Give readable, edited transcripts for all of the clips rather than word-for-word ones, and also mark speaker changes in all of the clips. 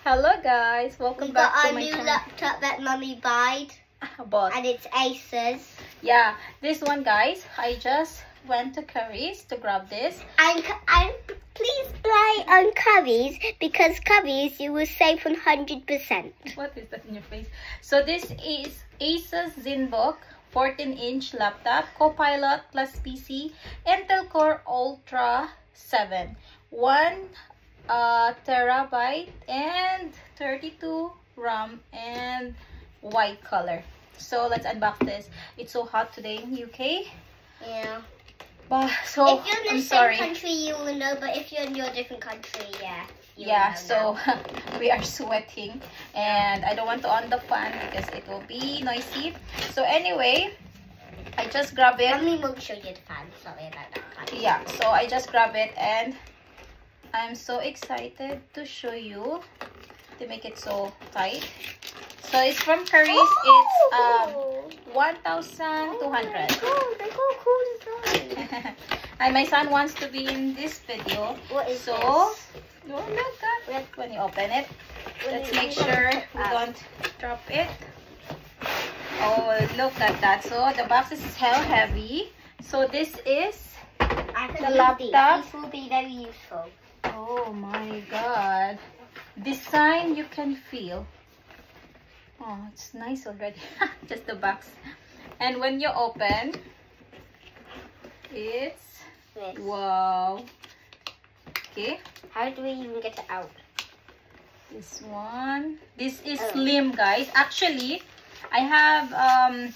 Speaker 1: Hello guys, welcome back to my channel.
Speaker 2: We got our new laptop that Mummy bought, and it's Asus.
Speaker 1: Yeah, this one guys, I just went to Curry's to grab this.
Speaker 2: And please buy on Curry's, because Curry's you will save 100%.
Speaker 1: What is that in your face? So this is Asus ZenBook 14-inch laptop, Copilot plus PC, Intel Core Ultra 7, 1 terabyte and 32 RAM and white color. So let's unbox this. It's so hot today in UK.
Speaker 2: Yeah.
Speaker 1: So
Speaker 2: if you're in the
Speaker 1: I'm
Speaker 2: same
Speaker 1: sorry.
Speaker 2: country, you will know. But if you're in your different country, yeah.
Speaker 1: Yeah. So we are sweating, and I don't want to on the fan because it will be noisy. So anyway, I just grab it.
Speaker 2: Mummy won't show you the fan. Sorry about that.
Speaker 1: Yeah. So I just grab it, and I'm so excited to show you. To make it so tight. So it's from Curry's. It's 1,200.
Speaker 2: Oh, they got cool design.
Speaker 1: And my son wants to be in this video.
Speaker 2: What is
Speaker 1: so
Speaker 2: this?
Speaker 1: oh, look at when you open it. Let's make sure we don't drop it. Oh, look at that. So the box is hell heavy. So this is the laptop.
Speaker 2: These will be very useful.
Speaker 1: Oh my god. Design you can feel. Oh, it's nice already. Just the box. And when you open, it's
Speaker 2: This.
Speaker 1: wow. Okay.
Speaker 2: How do we even get it out?
Speaker 1: This one. This is slim, guys. Actually, I have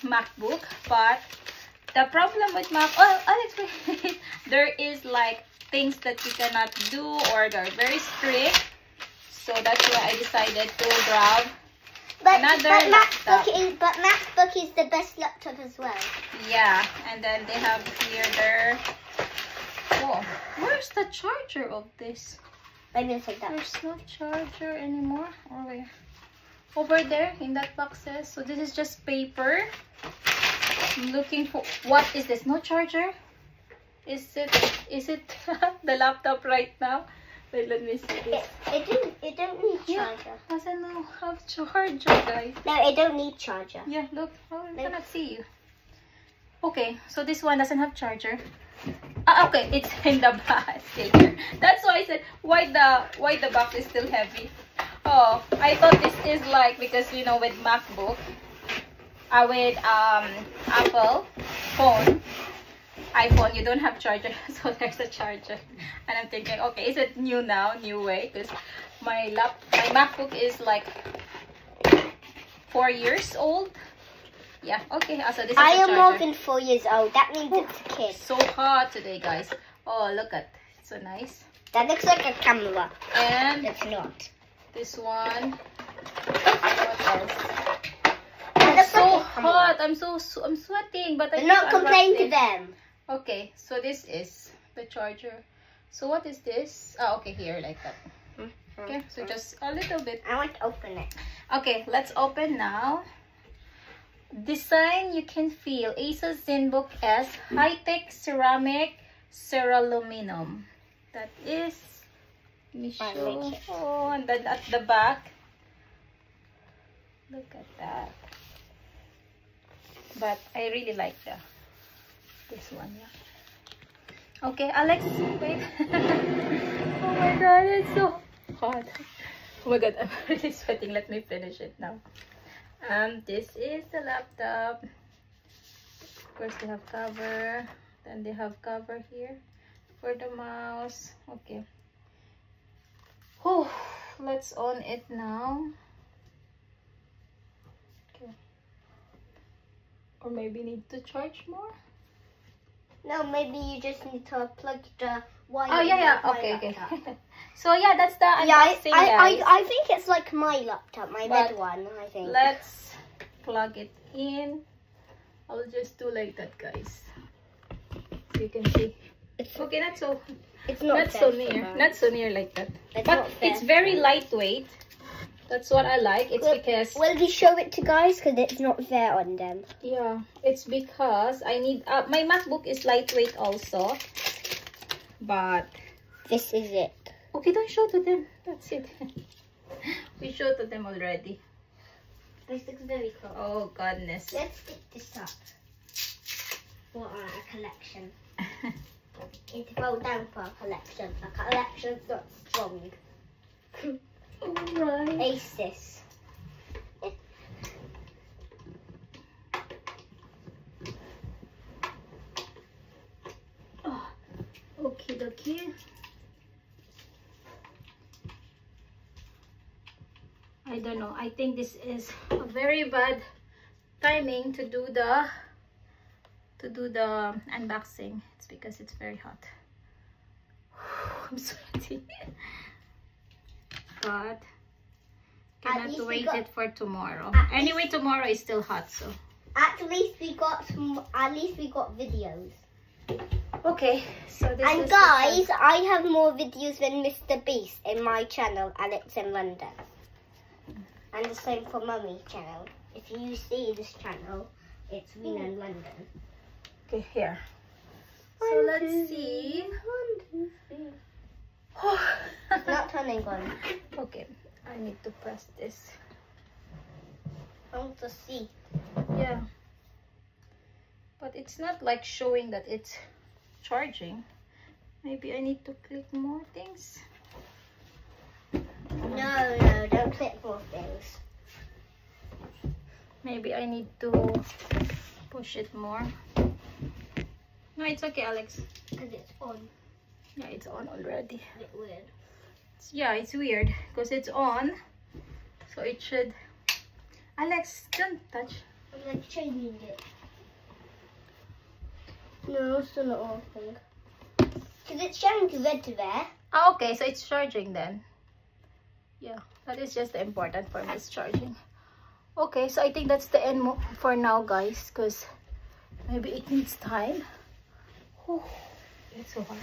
Speaker 1: MacBook, but the problem with Mac, Alex, there is like things that you cannot do, or they're very strict. So that's why I decided to grab another laptop.
Speaker 2: MacBook is the best laptop as well.
Speaker 1: Yeah, and then they have here their. Oh, where's the charger of this?
Speaker 2: I'm gonna take that.
Speaker 1: There's no charger anymore. Oh, wait. Over there in that boxes. So this is just paper. I'm looking for, what is this? No charger? Is it the laptop right now? Wait, let me see this.
Speaker 2: It don't need charger.
Speaker 1: Doesn't have charger, guys.
Speaker 2: No, it don't need charger.
Speaker 1: Yeah, look. Oh, I cannot see you. Okay, so this one doesn't have charger. Okay, it's in the box sticker. That's why I said why the box is still heavy. Oh, I thought this is like, because you know with MacBook, with Apple phone, iPhone, you don't have charger, so there's a charger. And I'm thinking, okay, is it new now, new way? Because my MacBook is like 4 years old. Yeah, okay. So this is
Speaker 2: I
Speaker 1: a
Speaker 2: am
Speaker 1: charger.
Speaker 2: more than 4 years old. That means it's a kid.
Speaker 1: So hot today, guys. Oh, look at, it's so nice.
Speaker 2: That looks like a camera.
Speaker 1: And
Speaker 2: It's not.
Speaker 1: this one. What else?
Speaker 2: That looks
Speaker 1: So
Speaker 2: like a camera.
Speaker 1: hot. I'm sweating, but I
Speaker 2: Do not
Speaker 1: just
Speaker 2: complain
Speaker 1: unwrapped
Speaker 2: to
Speaker 1: it.
Speaker 2: them.
Speaker 1: Okay, so this is the charger. So what is this? Oh, okay, here like that. Okay, so just a little bit.
Speaker 2: I want to open it.
Speaker 1: Okay, let's open now. Design you can feel. Asus ZenBook S high-tech ceramic Ceraluminum. That is. Let me show. Oh, and then at the back. Look at that. But I really like this one, yeah. Okay, Alex, wait. Oh my god, it's so hot. Oh my god, I'm really sweating. Let me finish it now. This is the laptop. Of course, they have cover. Then they have cover here for the mouse. Okay. Oh, let's on it now. Okay. Or maybe need to charge more.
Speaker 2: No, maybe you just need to plug the wire.
Speaker 1: Oh yeah. Okay. So yeah, that's the unboxing, guys.
Speaker 2: I think it's like my laptop, my red one. I think.
Speaker 1: Let's plug it in. I'll just do like that, guys, so you can see. Okay, not so.
Speaker 2: It's not
Speaker 1: so near. Not so near like that.
Speaker 2: It's
Speaker 1: but it's very lightweight. That's what I like. It's because.
Speaker 2: Will we show it to guys? Because it's not there on them.
Speaker 1: Yeah, it's because I need. My MacBook is lightweight also, but
Speaker 2: this is it.
Speaker 1: Okay, don't show to them. That's it. We showed to them already.
Speaker 2: This looks very cool.
Speaker 1: Oh goodness.
Speaker 2: Let's stick this up for our collection. It's well down for a collection. A collection's not strong.
Speaker 1: Alright.
Speaker 2: Aces.
Speaker 1: Oh, okie dokie. I don't know. I think this is a very bad timing to do the unboxing. It's because it's very hot. I'm sweaty. But cannot wait it for tomorrow. Anyway, tomorrow is still hot, so
Speaker 2: at least we got videos.
Speaker 1: okay. So this
Speaker 2: and
Speaker 1: is
Speaker 2: guys, I have more videos than Mr. Beast in my channel, Alex in London. And the same for Mummy's channel. If you see this channel, it's Rena in London.
Speaker 1: okay here. So let's see.
Speaker 2: Not turning on.
Speaker 1: Okay, I need to press this.
Speaker 2: I want to see.
Speaker 1: Yeah, but it's not like showing that it's charging. Maybe I need to click more things.
Speaker 2: No, don't click more things.
Speaker 1: Maybe I need to push it more. No, it's okay, Alex.
Speaker 2: Because it's on.
Speaker 1: Yeah, it's on already.
Speaker 2: A bit weird.
Speaker 1: Yeah, it's weird because it's on, so it should. Alex, don't touch.
Speaker 2: I'm like changing it. No, still not working. Because it's showing red to there.
Speaker 1: Oh, okay, so it's charging then. Yeah, that is just the important for me, it's charging. Okay, so I think that's the end for now, guys, because maybe it needs time. Oh, it's so hot.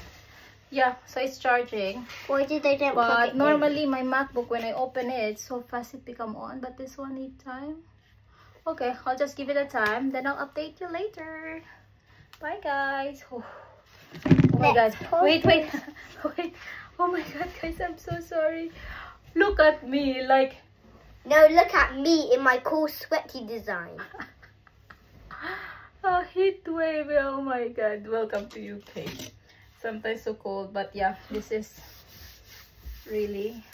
Speaker 1: Yeah, so it's charging.
Speaker 2: Why did they not plug
Speaker 1: But
Speaker 2: it
Speaker 1: normally my MacBook, when I open it, so fast it become on. But this one need time. Okay, I'll just give it a time. Then I'll update you later. Bye, guys. Oh my god. Wait. Wait. Oh my god, guys, I'm so sorry. Look at me, like.
Speaker 2: No, look at me in my cool sweaty design.
Speaker 1: A heat wave. Oh my god. Welcome to UK. Sometimes so cold, but yeah, this is really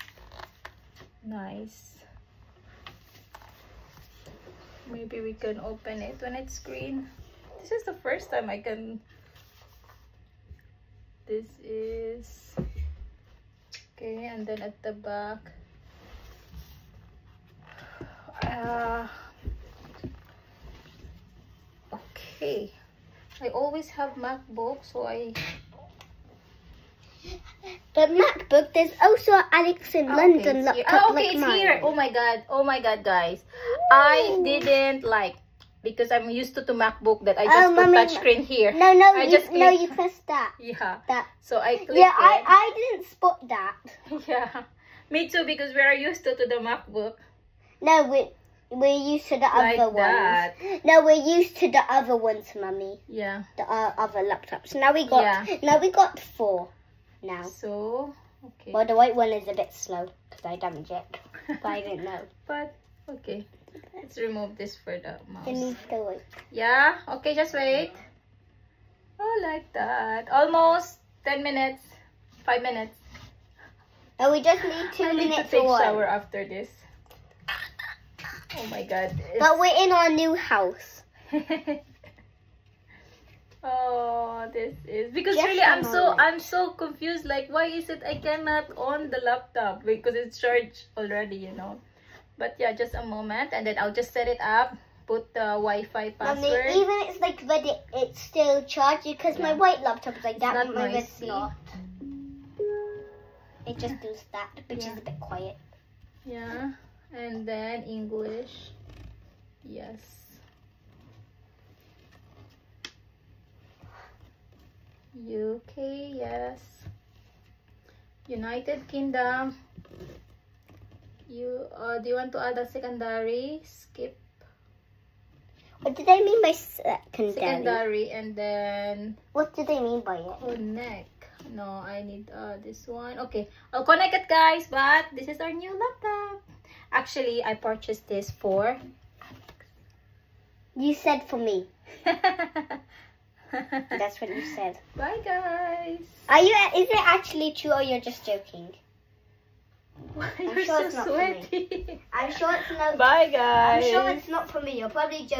Speaker 1: nice. Maybe we can open it when it's green. This is the first time I can. This is okay, and then at the back, okay, I always have MacBook, so
Speaker 2: But MacBook, there's also Alex in London laptop
Speaker 1: okay,
Speaker 2: like
Speaker 1: it's
Speaker 2: mine.
Speaker 1: here. Oh my god, guys. I didn't because I'm used to MacBook that I just put touchscreen here.
Speaker 2: No, you pressed that.
Speaker 1: Yeah.
Speaker 2: That.
Speaker 1: So I clicked
Speaker 2: Yeah,
Speaker 1: it.
Speaker 2: I didn't spot that.
Speaker 1: Yeah. Me too, because we are used to the MacBook.
Speaker 2: No, we're used to the
Speaker 1: Like
Speaker 2: other
Speaker 1: that.
Speaker 2: ones. No, we're used to the other ones, Mummy.
Speaker 1: Yeah.
Speaker 2: The other laptops. Now we got 4 now.
Speaker 1: So, okay.
Speaker 2: Well, the white one is a bit slow because I damaged it, but I didn't know.
Speaker 1: But okay, let's remove this for the
Speaker 2: It
Speaker 1: mouse.
Speaker 2: needs to wait.
Speaker 1: Yeah. Okay, just wait. Oh, like that. Almost 10 minutes. 5 minutes.
Speaker 2: Oh, we just need 2
Speaker 1: I need
Speaker 2: minutes
Speaker 1: to take
Speaker 2: or
Speaker 1: shower after this. Oh my god.
Speaker 2: But we're in our new house.
Speaker 1: Oh, this is because
Speaker 2: Just
Speaker 1: really
Speaker 2: a
Speaker 1: I'm so confused. Like, why is it I cannot on the laptop? Because it's charged already, you know. But yeah, just a moment, and then I'll just set it up. Put the Wi-Fi password.
Speaker 2: Mummy, even it's like ready, it's still charged because my white laptop is like that.
Speaker 1: Not
Speaker 2: My red's
Speaker 1: noisy.
Speaker 2: not. It just does that, which is a bit quiet.
Speaker 1: Yeah, and then English. Yes. UK, yes. United Kingdom. Do you want to add a secondary? Skip
Speaker 2: What do they mean by secondary?
Speaker 1: secondary, and then
Speaker 2: What do they mean by it?
Speaker 1: connect. No, I need this one. Okay, I'll connect it, guys. But this is our new laptop. Actually, I purchased this for...
Speaker 2: You said for me. That's what you said.
Speaker 1: Bye, guys.
Speaker 2: Is it actually true or you're just joking?
Speaker 1: You're
Speaker 2: sure
Speaker 1: so
Speaker 2: it's not for me.
Speaker 1: sweaty.
Speaker 2: I'm sure it's not.
Speaker 1: Bye, guys.
Speaker 2: I'm sure it's not for me. You're probably joking.